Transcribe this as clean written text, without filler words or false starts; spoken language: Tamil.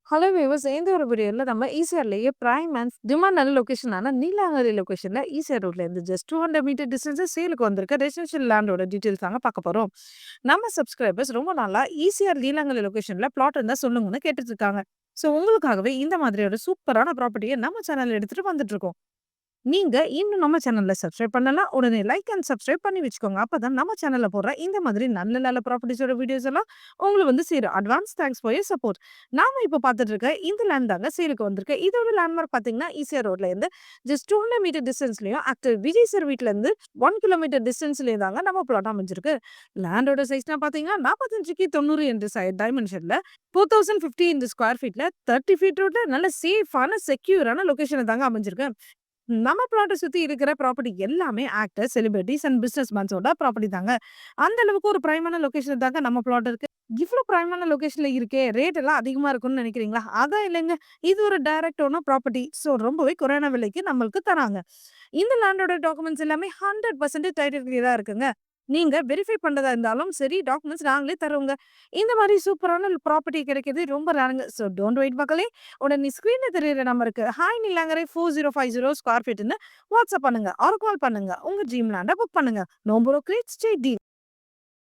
ஹலோ வியூவர்ஸ், இந்த ஒரு வீடியோல நம்ம ஈசிஆர்லயே பிரைம் அண்ட் டிமாண்ட் நல்ல லொகேஷனான நீலாங்கரி லொகேஷன்ல ஈசிஆர் ரோட்ல இருந்து ஜஸ்ட் 200 மீட்டர் டிஸ்டன்ஸ் சேலுக்கு வந்திருக்க ரெசிடென்ஷியல் லேண்டோட டீடைல்ஸ் தாங்க பார்க்க போறோம். நம்ம சப்ஸ்கிரைபர்ஸ் ரொம்ப நாளா ஈசிஆர் நீலாங்கரி லொகேஷன்ல பிளாட் இருந்தா சொல்லுங்கன்னு கேட்டுட்டு இருக்காங்க. ஸோ உங்களுக்காகவே இந்த மாதிரியோட சூப்பரான ப்ராப்பர்ட்டியை நம்ம சேனல்ல எடுத்துட்டு வந்துட்டு இருக்கோம். நீங்க இன்னும் நம்ம சேனல்ல சப்ஸ்கிரைப் பண்ணலனா, உடனே லைக் அண்ட் சப்ஸ்கிரைப் பண்ணி வச்சுக்கோங்க. அப்பதான் நம்ம சேனல்ல போடுற இந்த மாதிரி நல்ல நல்ல ப்ராப்பர்ட்டீஸோட வீடியோஸ் எல்லாம் உங்களுக்கு வந்து சேரும். Advance thanks for your support. நாம இப்ப பார்த்துட்டு இருக்க இந்த லேண்ட் தாங்க சேலுக்கு வந்திருக்கு. இதோட லேண்ட்மார்க் பார்த்தீங்கன்னா, ஈசிஆர் ரோட்ல இருந்து ஜஸ்ட் 200 மீட்டர் டிஸ்டன்ஸ்லயும் ஆக்டர் விஜய் சார் வீட்ல இருந்து 1 கிலோமீட்டர் டிஸ்டன்ஸ்லயே தாங்க நம்ம பிளாட் அமைஞ்சிருக்கு. லேண்டோட சைஸ்னா பார்த்தீங்கன்னா 45க்கு 90 என்ற டைமென்ஷன்ல 4050 இந்த ஸ்கொயர் ஃபீட்ல 30 ஃபீட் ரோட்ல நல்ல சேஃபான செக்யூரான லொகேஷன் தாங்க அமைஞ்சிருக்கு. நம்ம பிளாட்ட சுத்தி இருக்கிற ப்ராப்பர்ட்டி எல்லாமே ஆக்டர், செலிபிரிட்டீஸ் அண்ட் பிசினஸ் மேன்ஸோட ப்ராப்பர்ட்டி தாங்க. அந்த அளவுக்கு ஒரு பிரைமான லொகேஷன் தாங்க நம்ம பிளாட் இருக்கு. இவ்ளோ பிரைமான லொகேஷன்ல இருக்கே, ரேட் எல்லாம் அதிகமா இருக்கும்னு நினைக்கிறீங்களா? அதான் இல்லைங்க. இது ஒரு டைரக்ட் ஓனர் ப்ராப்பர்ட்டி. ஸோ ரொம்பவே குறைவான விலைக்கு நம்மளுக்கு தராங்க. இந்த லேண்டோட டாக்குமெண்ட்ஸ் எல்லாமே 100% டைட்டில் கிளியரா இருக்குங்க. நீங்க வெரிஃபை பண்றதா இருந்தாலும் சரி, டாக்குமெண்ட்ஸ் நாங்களே தருவோங்க. இந்த மாரி சூப்பரான ப்ராப்பர்ட்டி கிடைக்கிறது ரொம்ப ரேருங்க. ஸோ டோன்ட் வெயிட் மக்களே. உடனே ஸ்க்ரீன்ல தெரியிற நம்பருக்கு ஹாய் நீலாங்கரை 4050 ஸ்கொயர் ஃபீட்ன்னு வாட்ஸ்அப் பண்ணுங்க. ஆர் கால் பண்ணுங்க. உங்க ட்ரீம் லேண்ட புக் பண்ணுங்க. No brokerage, straight deal.